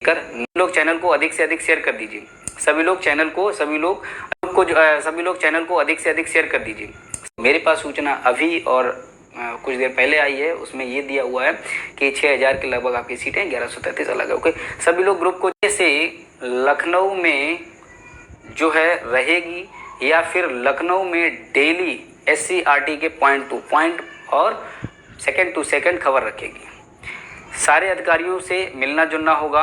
कर लोग चैनल को अधिक से अधिक शेयर कर दीजिए। सभी लोग चैनल को अधिक से अधिक शेयर कर दीजिए। मेरे पास सूचना अभी और कुछ देर पहले आई है, उसमें ये दिया हुआ है कि 6000 के लगभग आपकी सीटें 1133 अलग है। ओके, सभी लोग ग्रुप को जैसे लखनऊ में जो है रहेगी या फिर लखनऊ में डेली SCRT के पॉइंट टू पॉइंट और सेकंड टू सेकंड खबर रखेगी। सारे अधिकारियों से मिलना जुलना होगा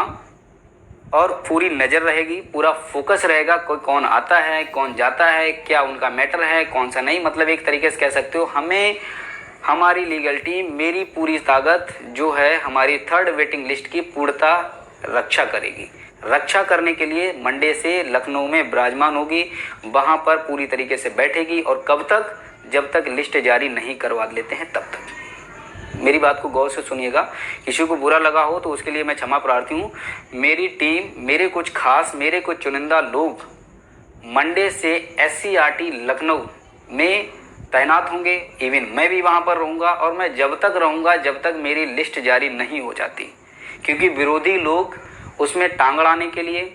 और पूरी नज़र रहेगी, पूरा फोकस रहेगा, कोई कौन आता है कौन जाता है, क्या उनका मैटर है कौन सा नहीं। मतलब एक तरीके से कह सकते हो हमें हमारी लीगल टीम मेरी पूरी ताकत जो है हमारी थर्ड वेटिंग लिस्ट की पूर्णता रक्षा करेगी। रक्षा करने के लिए मंडे से लखनऊ में विराजमान होगी, वहाँ पर पूरी तरीके से बैठेगी। और कब तक? जब तक लिस्ट जारी नहीं करवा लेते हैं तब तक। मेरी बात को गौर से सुनिएगा, किसी को बुरा लगा हो तो उसके लिए मैं क्षमा प्रार्थी हूँ। मेरी टीम, मेरे कुछ चुनिंदा लोग मंडे से SCRT लखनऊ में तैनात होंगे। इवन मैं भी वहाँ पर रहूँगा और मैं जब तक रहूँगा जब तक मेरी लिस्ट जारी नहीं हो जाती, क्योंकि विरोधी लोग उसमें टांग अड़ाने के लिए,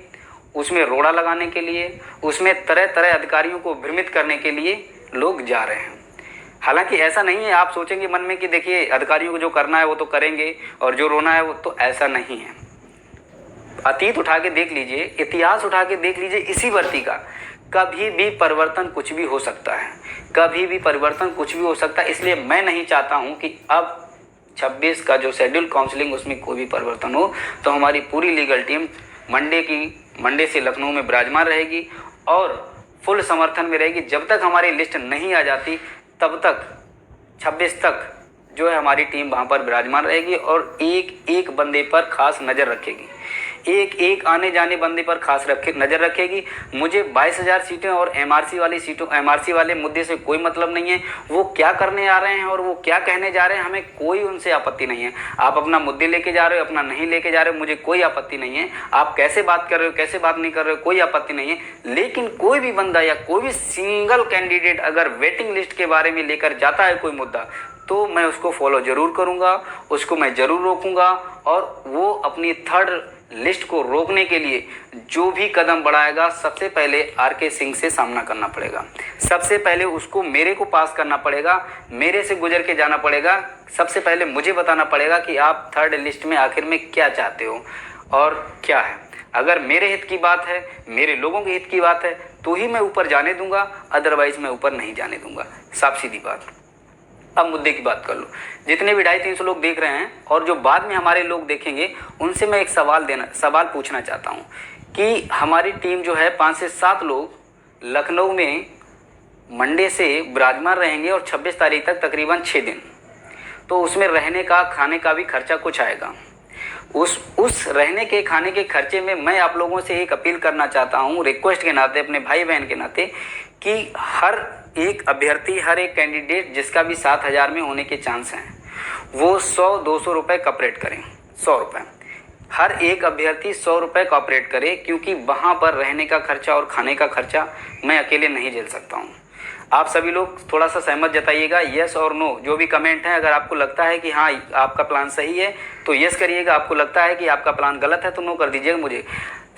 उसमें रोड़ा लगाने के लिए, उसमें तरह तरह अधिकारियों को भ्रमित करने के लिए लोग जा रहे हैं। हालांकि ऐसा नहीं है, आप सोचेंगे मन में कि देखिए अधिकारियों को जो करना है वो तो करेंगे और जो रोना है वो तो, ऐसा नहीं है। अतीत उठा के देख लीजिए, इतिहास उठा के देख लीजिए, इसी भर्ती का कभी भी परिवर्तन कुछ भी हो सकता है, कभी भी परिवर्तन कुछ भी हो सकता है। इसलिए मैं नहीं चाहता हूं कि अब 26 का जो शेड्यूल काउंसलिंग उसमें कोई भी परिवर्तन हो। तो हमारी पूरी लीगल टीम मंडे से लखनऊ में विराजमान रहेगी और फुल समर्थन में रहेगी। जब तक हमारी लिस्ट नहीं आ जाती तब तक 26 तक जो है हमारी टीम वहाँ पर विराजमान रहेगी और एक एक बंदे पर खास नज़र रखेगी, एक एक आने जाने बंदे पर खास नज़र रखेगी। मुझे 22,000 सीटें और MRC वाले मुद्दे से कोई मतलब नहीं है। वो क्या करने आ रहे हैं और वो क्या कहने जा रहे हैं, हमें कोई उनसे आपत्ति नहीं है। आप अपना मुद्दे लेके जा रहे हो, अपना नहीं लेके जा रहे हो, मुझे कोई आपत्ति नहीं है। आप कैसे बात कर रहे हो, कैसे बात नहीं कर रहे हो, कोई आपत्ति नहीं है। लेकिन कोई भी बंदा या कोई भी सिंगल कैंडिडेट अगर वेटिंग लिस्ट के बारे में लेकर जाता है कोई मुद्दा, तो मैं उसको फॉलो जरूर करूँगा, उसको मैं ज़रूर रोकूँगा और वो अपनी थर्ड लिस्ट को रोकने के लिए जो भी कदम बढ़ाएगा, सबसे पहले RK सिंह से सामना करना पड़ेगा। सबसे पहले उसको मेरे को पास करना पड़ेगा, मेरे से गुजर के जाना पड़ेगा। सबसे पहले मुझे बताना पड़ेगा कि आप थर्ड लिस्ट में आखिर में क्या चाहते हो और क्या है। अगर मेरे हित की बात है, मेरे लोगों के हित की बात है, तो ही मैं ऊपर जाने दूंगा, अदरवाइज मैं ऊपर नहीं जाने दूंगा। साफ सीधी बात। अब मुद्दे की बात कर लो। जितने भी 250-300 लोग देख रहे हैं और जो बाद में हमारे लोग देखेंगे, उनसे मैं एक सवाल पूछना चाहता हूं कि हमारी टीम जो है 5 से 7 लोग लखनऊ में मंडे से विराजमान रहेंगे और 26 तारीख तक तकरीबन 6 दिन, तो उसमें रहने का खाने का भी खर्चा कुछ आएगा। उस रहने के खाने के खर्चे में मैं आप लोगों से एक अपील करना चाहता हूँ, रिक्वेस्ट के नाते, अपने भाई बहन के नाते, कि हर एक अभ्यर्थी, हर एक कैंडिडेट जिसका भी 7,000 में होने के चांस हैं, वो 100-200 रुपये कॉपरेट करें। 100 रुपये हर एक अभ्यर्थी 100 रुपये कॉपरेट करे, क्योंकि वहाँ पर रहने का खर्चा और खाने का खर्चा मैं अकेले नहीं झेल सकता हूँ। आप सभी लोग थोड़ा सा सहमत जताइएगा, यस और नो, जो भी कमेंट है। अगर आपको लगता है कि हाँ आपका प्लान सही है तो यस करिएगा, आपको लगता है कि आपका प्लान गलत है तो नो कर दीजिएगा। मुझे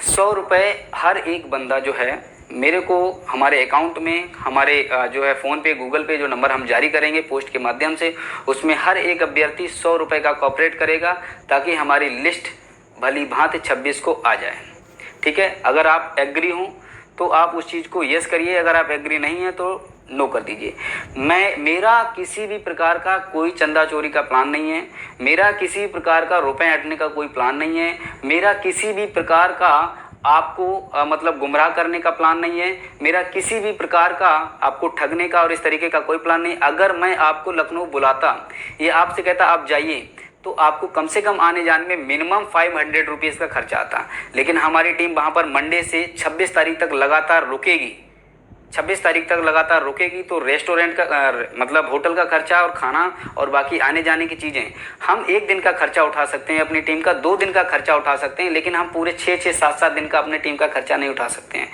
100 रुपये हर एक बंदा जो है मेरे को हमारे अकाउंट में, हमारे जो है फ़ोन पे, गूगल पे जो नंबर हम जारी करेंगे पोस्ट के माध्यम से, उसमें हर एक अभ्यर्थी 100 रुपये का कॉपरेट करेगा, ताकि हमारी लिस्ट भली भांति 26 को आ जाए। ठीक है, अगर आप एग्री हों तो आप उस चीज़ को यस करिए, अगर आप एग्री नहीं हैं तो नो कर दीजिए। मेरा किसी भी प्रकार का कोई चंदा चोरी का प्लान नहीं है, मेरा किसी भी प्रकार का रुपए हटने का कोई प्लान नहीं है, मेरा किसी भी प्रकार का आपको मतलब गुमराह करने का प्लान नहीं है, मेरा किसी भी प्रकार का आपको ठगने का और इस तरीके का कोई प्लान नहीं। अगर मैं आपको लखनऊ बुलाता, ये आपसे कहता आप जाइए, तो आपको कम से कम आने जाने में मिनिमम 500 रुपीज़ का खर्चा आता। लेकिन हमारी टीम वहाँ पर मंडे से 26 तारीख तक लगातार रुकेगी। 26 तारीख तक लगातार रुकेगी, तो रेस्टोरेंट का मतलब होटल का खर्चा और खाना और बाकी आने जाने की चीज़ें, हम 1 दिन का खर्चा उठा सकते हैं अपनी टीम का, 2 दिन का खर्चा उठा सकते हैं, लेकिन हम पूरे 6-6, 7-7 दिन का अपनी टीम का खर्चा नहीं उठा सकते हैं।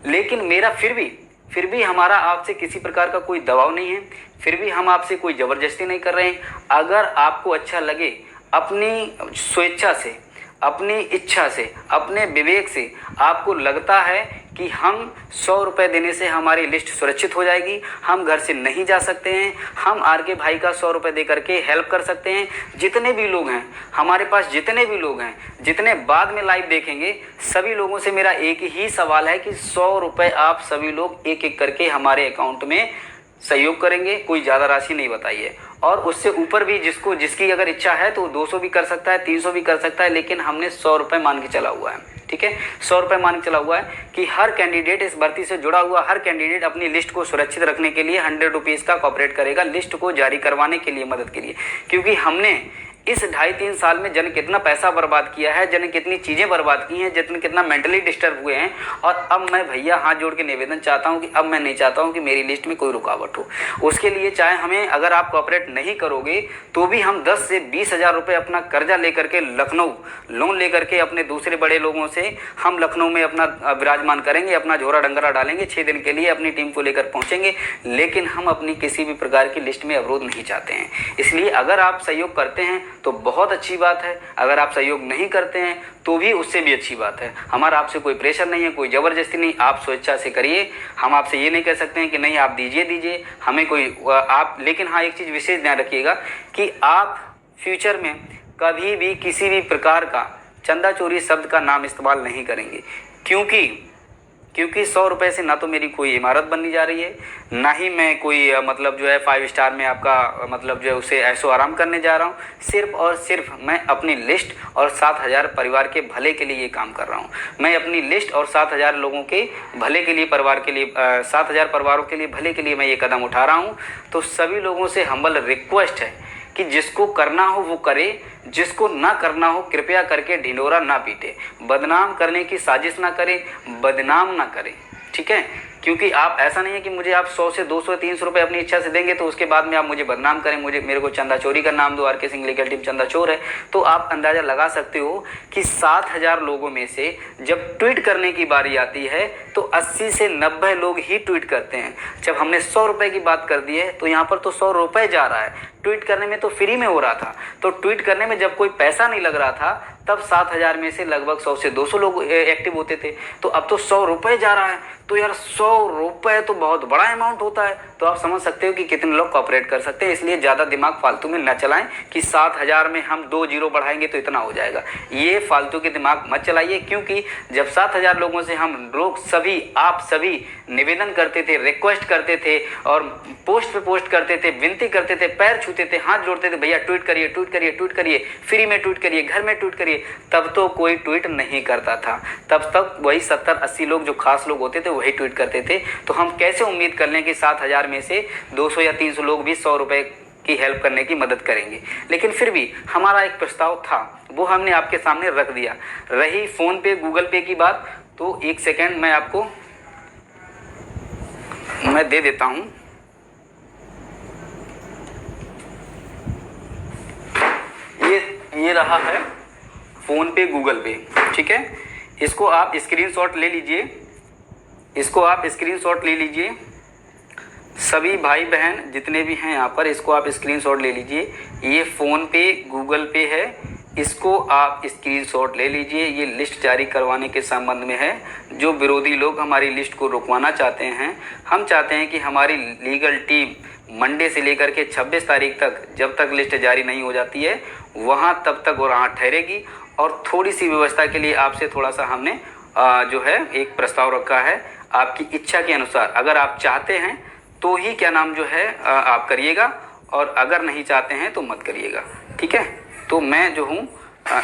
लेकिन मेरा फिर भी हमारा आपसे किसी प्रकार का कोई दबाव नहीं है, फिर भी हम आपसे कोई ज़बरदस्ती नहीं कर रहे हैं। अगर आपको अच्छा लगे, अपनी स्वेच्छा से, अपनी इच्छा से, अपने विवेक से आपको लगता है कि हम 100 रुपये देने से हमारी लिस्ट सुरक्षित हो जाएगी, हम घर से नहीं जा सकते हैं, हम आर के भाई का 100 रुपये दे करके हेल्प कर सकते हैं। जितने भी लोग हैं हमारे पास, जितने भी लोग हैं, जितने बाद में लाइव देखेंगे, सभी लोगों से मेरा एक ही सवाल है कि 100 रुपये आप सभी लोग एक एक करके हमारे अकाउंट में सहयोग करेंगे। कोई ज़्यादा राशि नहीं बताइए, और उससे ऊपर भी जिसको जिसकी अगर इच्छा है तो 200 भी कर सकता है, 300 भी कर सकता है, लेकिन हमने 100 रुपये मान के चला हुआ है। ठीक है, 100 रुपये मान के चला हुआ है कि हर कैंडिडेट, इस भर्ती से जुड़ा हुआ हर कैंडिडेट अपनी लिस्ट को सुरक्षित रखने के लिए 100 रुपीज़ का कॉपरेट करेगा, लिस्ट को जारी करवाने के लिए, मदद के लिए। क्योंकि हमने इस 2.5-3 साल में जन कितना पैसा बर्बाद किया है, जन कितनी चीज़ें बर्बाद की हैं, जन कितना मेंटली डिस्टर्ब हुए हैं। और अब मैं भैया हाथ जोड़ के निवेदन चाहता हूं कि अब मैं नहीं चाहता हूं कि मेरी लिस्ट में कोई रुकावट हो। उसके लिए चाहे हमें, अगर आप कोऑपरेट नहीं करोगे तो भी हम 10 से 20 हज़ार रुपये अपना कर्जा लेकर के, लखनऊ लोन लेकर के अपने दूसरे बड़े लोगों से हम लखनऊ में अपना विराजमान करेंगे, अपना झोरा डंगरा डालेंगे, 6 दिन के लिए अपनी टीम को लेकर पहुँचेंगे। लेकिन हम अपनी किसी भी प्रकार की लिस्ट में अवरोध नहीं चाहते हैं। इसलिए अगर आप सहयोग करते हैं तो बहुत अच्छी बात है, अगर आप सहयोग नहीं करते हैं तो भी उससे भी अच्छी बात है। हमारा आपसे कोई प्रेशर नहीं है, कोई ज़बरदस्ती नहीं, आप स्वेच्छा से करिए। हम आपसे ये नहीं कह सकते हैं कि नहीं आप दीजिए, हमें कोई आप, लेकिन हाँ एक चीज़ विशेष ध्यान रखिएगा कि आप फ्यूचर में कभी भी किसी भी प्रकार का चंदा चोरी शब्द का नाम इस्तेमाल नहीं करेंगे। क्योंकि 100 रुपये से ना तो मेरी कोई इमारत बनने जा रही है, ना ही मैं कोई मतलब जो है 5 स्टार में आपका मतलब जो है उसे ऐशो आराम करने जा रहा हूँ। सिर्फ और सिर्फ मैं अपनी लिस्ट और 7,000 परिवार के भले के लिए ये काम कर रहा हूँ। मैं अपनी लिस्ट और 7,000 लोगों के भले के लिए, परिवार के लिए, 7,000 परिवारों के लिए भले के लिए मैं ये कदम उठा रहा हूँ। तो सभी लोगों से हम्बल रिक्वेस्ट है कि जिसको करना हो वो करे, जिसको ना करना हो कृपया करके ढिंढोरा ना पीटे, बदनाम करने की साजिश ना करें, बदनाम ना करें। ठीक है, क्योंकि आप, ऐसा नहीं है कि मुझे आप 100 से 200 300 रुपये अपनी इच्छा से देंगे तो उसके बाद में आप मुझे बदनाम करें, मेरे को चंदा चोरी का नाम दो, आर.के. सिंह लीगल टीम चंदा चोर है। तो आप अंदाज़ा लगा सकते हो कि 7,000 लोगों में से जब ट्वीट करने की बारी आती है तो 80 से 90 लोग ही ट्वीट करते हैं। जब हमने 100 रुपये की बात कर दी है तो यहाँ पर तो 100 रुपये जा रहा है। ट्वीट करने में तो फ्री में हो रहा था, तो ट्वीट करने में जब कोई पैसा नहीं लग रहा था तब 7,000 में से लगभग 100 से 200 लोग एक्टिव होते थे। तो अब तो 100 रुपये जा रहा है, तो यार 100 रुपये तो बहुत बड़ा अमाउंट होता है। तो आप समझ सकते हो कि कितने लोग कॉपरेट कर सकते हैं। इसलिए ज़्यादा दिमाग फालतू में न चलाएं कि 7,000 में हम 2 जीरो बढ़ाएंगे तो इतना हो जाएगा। ये फालतू के दिमाग मत चलाइए, क्योंकि जब 7,000 लोगों से हम लोग सभी, आप सभी निवेदन करते थे, रिक्वेस्ट करते थे और पोस्ट पे पोस्ट करते थे, विनती करते थे, पैर छूते थे, हाथ जोड़ते थे, भैया ट्वीट करिए, ट्वीट करिए, ट्वीट करिए, फ्री में ट्वीट करिए, घर में ट्वीट करिए, तब तो कोई ट्वीट नहीं करता था। तब तक वही 70-80 लोग जो खास लोग होते थे वही ट्वीट करते थे। तो हम कैसे उम्मीद कर लें कि 7,000 में से 200 या 300 लोग भी 100 रुपये की हेल्प करने की मदद करेंगे। लेकिन फिर भी हमारा एक प्रस्ताव था, वो हमने आपके सामने रख दिया। रही फ़ोन पे, गूगल पे की बात, तो एक सेकेंड मैं आपको मैं दे देता हूँ। ये रहा है फ़ोन पे, गूगल पे। ठीक है, इसको आप स्क्रीनशॉट ले लीजिए, इसको आप स्क्रीनशॉट ले लीजिए। सभी भाई बहन जितने भी हैं यहाँ पर, इसको आप स्क्रीनशॉट ले लीजिए। ये फ़ोन पे, गूगल पे है, इसको आप स्क्रीनशॉट ले लीजिए। ये लिस्ट जारी करवाने के संबंध में है। जो विरोधी लोग हमारी लिस्ट को रुकवाना चाहते हैं, हम चाहते हैं कि हमारी लीगल टीम मंडे से लेकर के 26 तारीख तक, जब तक लिस्ट जारी नहीं हो जाती है वहाँ तब तक वो वहाँ ठहरेगी। और थोड़ी सी व्यवस्था के लिए आपसे थोड़ा सा हमने जो है एक प्रस्ताव रखा है। आपकी इच्छा के अनुसार अगर आप चाहते हैं तो ही क्या नाम जो है आप करिएगा, और अगर नहीं चाहते हैं तो मत करिएगा। ठीक है, तो मैं जो हूँ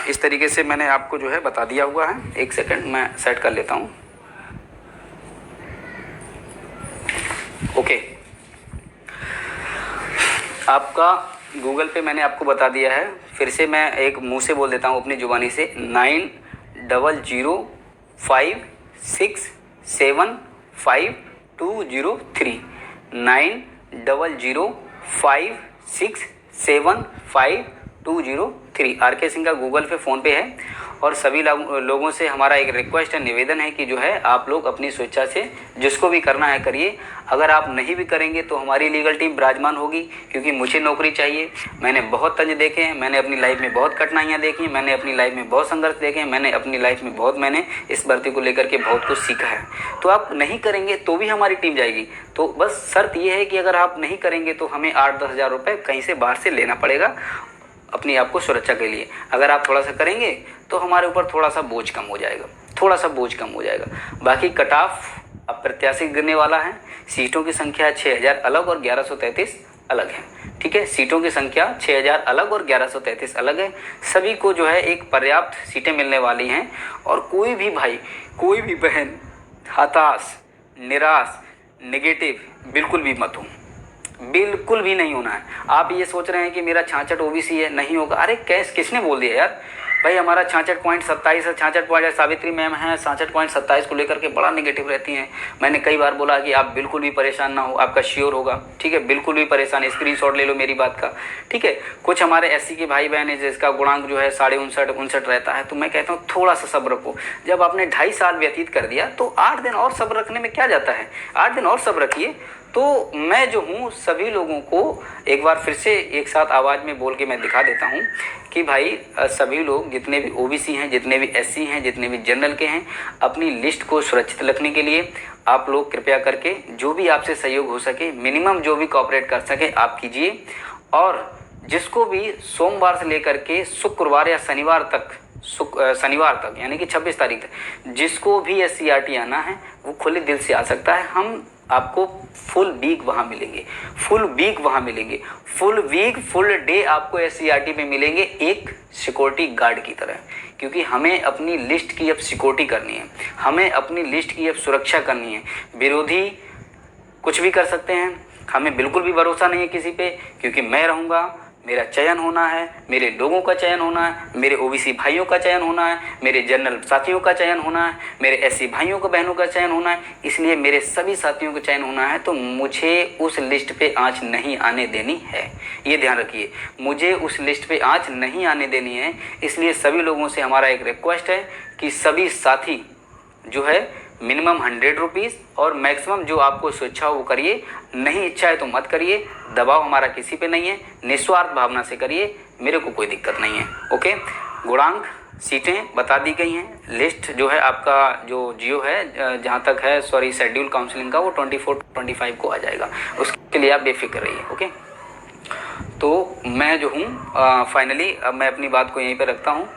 इस तरीके से मैंने आपको जो है बता दिया हुआ है। एक सेकंड मैं सेट कर लेता हूँ। ओके, आपका गूगल पे मैंने आपको बता दिया है। फिर से मैं एक मुंह से बोल देता हूँ अपनी ज़ुबानी से, 9005675203, 9005675203। आर.के. सिंह का गूगल पे, फ़ोन पे है। और सभी लोगों से हमारा एक रिक्वेस्ट है, निवेदन है कि जो है आप लोग अपनी स्वेच्छा से जिसको भी करना है करिए। अगर आप नहीं भी करेंगे तो हमारी लीगल टीम विराजमान होगी, क्योंकि मुझे नौकरी चाहिए। मैंने बहुत तंज देखे हैं, मैंने अपनी लाइफ में बहुत कठिनाइयाँ देखी हैं, मैंने अपनी लाइफ में बहुत संघर्ष देखे हैं, मैंने अपनी लाइफ में मैंने इस भर्ती को लेकर के बहुत कुछ सीखा है। तो आप नहीं करेंगे तो भी हमारी टीम जाएगी। तो बस शर्त ये है कि अगर आप नहीं करेंगे तो हमें 8-10 हज़ार रुपये कहीं से बाहर से लेना पड़ेगा अपनी आपको सुरक्षा के लिए। अगर आप थोड़ा सा करेंगे तो हमारे ऊपर थोड़ा सा बोझ कम हो जाएगा, थोड़ा सा बोझ कम हो जाएगा। बाकी कट ऑफ अप्रत्याशित गिरने वाला है। सीटों की संख्या 6000 अलग और 1133 अलग है। ठीक है, सीटों की संख्या 6000 अलग और 1133 अलग है। सभी को जो है एक पर्याप्त सीटें मिलने वाली हैं। और कोई भी भाई, कोई भी बहन हताश, निराश, नेगेटिव बिल्कुल भी मत हो, बिल्कुल भी नहीं होना है। आप ये सोच रहे हैं कि मेरा 66 ओबीसी है, नहीं होगा। अरे किसने बोल दिया यार भाई हमारा 66.27 है, 66 सावित्री मैम है 66.27 को लेकर के बड़ा नेगेटिव रहती हैं। मैंने कई बार बोला कि आप बिल्कुल भी परेशान ना हो, आपका श्योर होगा। ठीक है, बिल्कुल भी परेशान, स्क्रीनशॉट ले लो मेरी बात का। ठीक है, कुछ हमारे एससी के भाई बहन है जिसका गुणांक जो है 59.59 रहता है। तो मैं कहता हूँ थोड़ा सा सब्र रखो। जब आपने 2.5 साल व्यतीत कर दिया तो 8 दिन और सब्र रखने में क्या जाता है, 8 दिन और सब्र रखिए। तो मैं जो हूँ सभी लोगों को एक बार फिर से एक साथ आवाज़ में बोल के मैं दिखा देता हूँ कि भाई सभी लोग जितने भी ओबीसी हैं, जितने भी एससी हैं, जितने भी जनरल के हैं, अपनी लिस्ट को सुरक्षित रखने के लिए आप लोग कृपया करके जो भी आपसे सहयोग हो सके, मिनिमम जो भी कोऑपरेट कर सके आप कीजिए। और जिसको भी सोमवार से लेकर के शुक्रवार या शनिवार तक यानी कि 26 तारीख तक जिसको भी SCRT आना है वो खुले दिल से आ सकता है। हम आपको फुल वीक वहाँ मिलेंगे, फुल वीक वहाँ मिलेंगे, फुल वीक फुल डे आपको SCRT में मिलेंगे एक सिक्योरिटी गार्ड की तरह। क्योंकि हमें अपनी लिस्ट की अब सिक्योरिटी करनी है, हमें अपनी लिस्ट की अब सुरक्षा करनी है। विरोधी कुछ भी कर सकते हैं, हमें बिल्कुल भी भरोसा नहीं है किसी पे, क्योंकि मैं रहूँगा, मेरा चयन होना है, मेरे लोगों का चयन होना है, मेरे ओबीसी भाइयों का चयन होना है, मेरे जनरल साथियों का चयन होना है, मेरे एससी भाइयों को बहनों का चयन होना है। इसलिए मेरे सभी साथियों का चयन होना है। तो मुझे उस लिस्ट पे आँच नहीं आने देनी है, ये ध्यान रखिए, मुझे उस लिस्ट पे आँच नहीं आने देनी है। इसलिए सभी लोगों से हमारा एक रिक्वेस्ट है कि सभी साथी जो है मिनिमम 100 रुपीज़ और मैक्सिमम जो आपको स्वेच्छा हो वो करिए, नहीं इच्छा है तो मत करिए। दबाव हमारा किसी पे नहीं है, निस्वार्थ भावना से करिए, मेरे को कोई दिक्कत नहीं है। ओके, गुणांक सीटें बता दी गई हैं। लिस्ट जो है आपका जो जियो है जहाँ तक है शेड्यूल काउंसलिंग का वो 24-25 को आ जाएगा, उसके लिए आप बेफिक्र रहिए। ओके, तो मैं जो हूँ फाइनली अब मैं अपनी बात को यहीं पर रखता हूँ।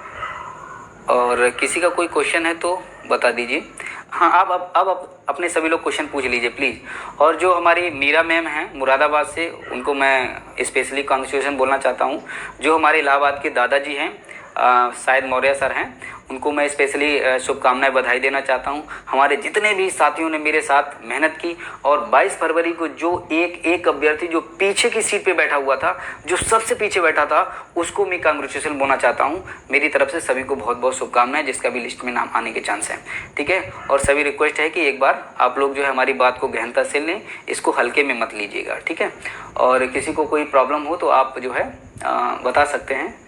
और किसी का कोई क्वेश्चन है तो बता दीजिए। हाँ, अब अपने सभी लोग क्वेश्चन पूछ लीजिए प्लीज़। और जो हमारी मीरा मैम हैं मुरादाबाद से, उनको मैं स्पेशली कांग्रेचुलेशन बोलना चाहता हूँ। जो हमारे इलाहाबाद के दादाजी हैं शायद मौर्य सर हैं, उनको मैं स्पेशली शुभकामनाएं बधाई देना चाहता हूं। हमारे जितने भी साथियों ने मेरे साथ मेहनत की और 22 फरवरी को जो एक अभ्यर्थी जो पीछे की सीट पे बैठा हुआ था, जो सबसे पीछे बैठा था, उसको मैं कांग्रेचुलेशन बोलना चाहता हूं। मेरी तरफ से सभी को बहुत बहुत शुभकामनाएं, जिसका भी लिस्ट में नाम आने के चांस हैं। ठीक है, और सभी रिक्वेस्ट है कि एक बार आप लोग जो है हमारी बात को गहनता से लें, इसको हल्के में मत लीजिएगा। ठीक है, और किसी को कोई प्रॉब्लम हो तो आप जो है बता सकते हैं।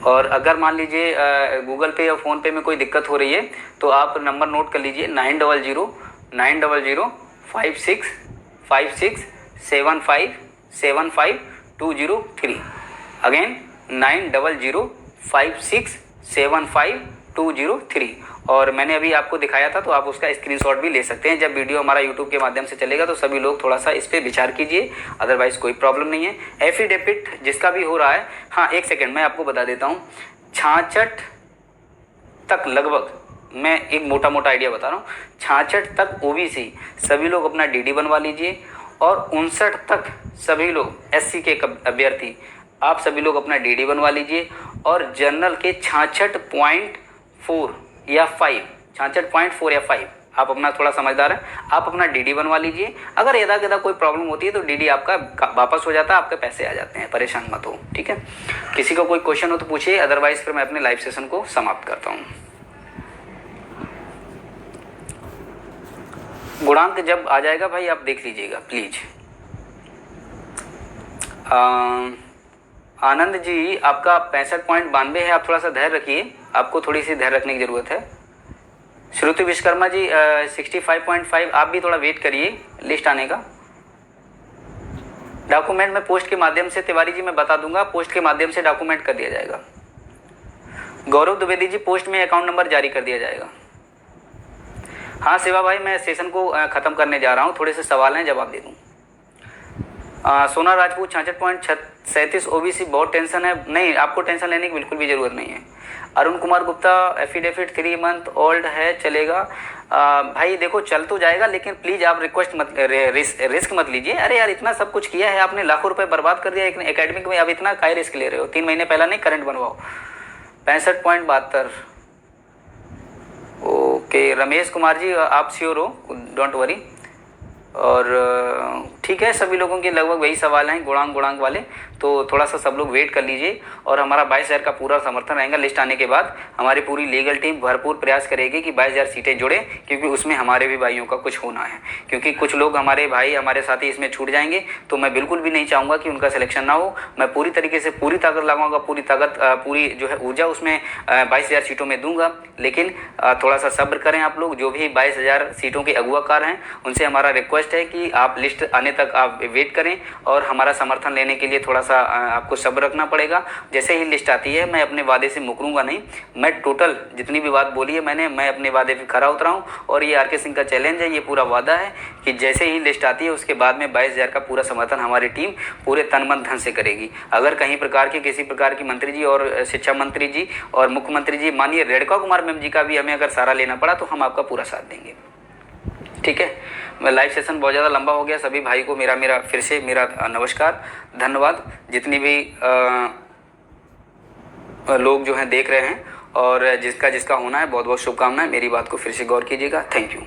और अगर मान लीजिए गूगल पे या फ़ोन पे में कोई दिक्कत हो रही है तो आप नंबर नोट कर लीजिए 900-900-5675-75203। अगेन 900-5675-203। और मैंने अभी आपको दिखाया था तो आप उसका स्क्रीनशॉट भी ले सकते हैं। जब वीडियो हमारा यूट्यूब के माध्यम से चलेगा तो सभी लोग थोड़ा सा इस पर विचार कीजिए, अदरवाइज कोई प्रॉब्लम नहीं है। एफिडेविट जिसका भी हो रहा है, हाँ एक सेकेंड मैं आपको बता देता हूँ, 66 तक लगभग, मैं एक मोटा मोटा आइडिया बता रहा हूँ, 66 तक ओबीसी सभी लोग अपना डीडी बनवा लीजिए। और 59 तक सभी लोग एससी के अभ्यर्थी आप सभी लोग अपना डीडी बनवा लीजिए। और जनरल के 66.4 या 5, 66.4 या 5 आप अपना, थोड़ा समझदार है, आप अपना डीडी बनवा लीजिए। अगर यदा कदा कोई प्रॉब्लम होती है तो डीडी आपका वापस हो जाता है, आपके पैसे आ जाते हैं, परेशान मत हो। ठीक है, किसी को कोई क्वेश्चन हो तो पूछिए, अदरवाइज फिर मैं अपने लाइव सेशन को समाप्त करता हूँ। गुणांक जब आ जाएगा भाई आप देख लीजिएगा प्लीज। आनंद जी आपका 65.92 है, आप थोड़ा सा धैर्य रखिए, आपको थोड़ी सी धैर्य रखने की ज़रूरत है। श्रुति विश्वकर्मा जी 65.5, आप भी थोड़ा वेट करिए लिस्ट आने का। डॉक्यूमेंट में पोस्ट के माध्यम से, तिवारी जी मैं बता दूंगा, पोस्ट के माध्यम से डॉक्यूमेंट कर दिया जाएगा। गौरव द्विवेदी जी पोस्ट में अकाउंट नंबर जारी कर दिया जाएगा। हाँ शिवा भाई, मैं सेशन को ख़त्म करने जा रहा हूँ, थोड़े से सवाल हैं, जवाब दे दूँ। सोना राजपूत 66.37 ओबीसी, बहुत टेंशन है। नहीं, आपको टेंशन लेने की बिल्कुल भी ज़रूरत नहीं है। Arun Kumar Gupta affidavit 3 month old है, चलेगा? भाई देखो चल तो जाएगा, लेकिन प्लीज़ आप रिक्वेस्ट मत, रिस्क मत लीजिए। अरे यार इतना सब कुछ किया है आपने, लाखों रुपए बर्बाद कर दिया एक एकेडमिक में, अब इतना काय रिस्क ले रहे हो? 3 महीने पहला नहीं करंट बनवाओ। 65.72। ओके रमेश कुमार जी, आप श्योर हो, डोंट वरी। और ठीक है, सभी लोगों के लगभग वही सवाल हैं गुणांक वाले, तो थोड़ा सा सब लोग वेट कर लीजिए। और हमारा 22,000 का पूरा समर्थन रहेगा। लिस्ट आने के बाद हमारी पूरी लीगल टीम भरपूर प्रयास करेगी कि 22,000 सीटें जुड़े, क्योंकि उसमें हमारे भी भाइयों का कुछ होना है। क्योंकि कुछ लोग हमारे भाई, हमारे साथी इसमें छूट जाएंगे, तो मैं बिल्कुल भी नहीं चाहूँगा कि उनका सिलेक्शन ना हो। मैं पूरी तरीके से पूरी ताकत लगाऊंगा, पूरी जो है ऊर्जा उसमें 22,000 सीटों में दूंगा। लेकिन थोड़ा सा सब्र करें आप लोग, जो भी 22,000 सीटों के अगुवाकार हैं, उनसे हमारा रिक्वेस्ट है कि आप लिस्ट आने तक आप वेट करें, और हमारा समर्थन लेने के लिए थोड़ा सा आपको सब्र रखना पड़ेगा। जैसे ही लिस्ट आती है, मैं अपने वादे से मुकरूंगा नहीं। मैं टोटल जितनी भी बात बोली है मैंने, मैं अपने वादे पे खरा उतरा हूँ, और ये आर के सिंह का चैलेंज है, ये पूरा वादा है कि जैसे ही लिस्ट आती है उसके बाद में 22,000 का पूरा समर्थन हमारी टीम पूरे तन मन धन से करेगी। अगर कहीं प्रकार की किसी प्रकार की मंत्री जी और शिक्षा मंत्री जी और मुख्यमंत्री जी, मानिए रेणुका कुमार मैम जी का भी हमें अगर सहारा लेना पड़ा, तो हम आपका पूरा साथ देंगे। ठीक है, मैं लाइव सेशन बहुत ज़्यादा लंबा हो गया, सभी भाई को मेरा फिर से मेरा नमस्कार, धन्यवाद। जितनी भी लोग जो हैं देख रहे हैं, और जिसका होना है, बहुत बहुत शुभकामनाएं। मेरी बात को फिर से गौर कीजिएगा। Thank you.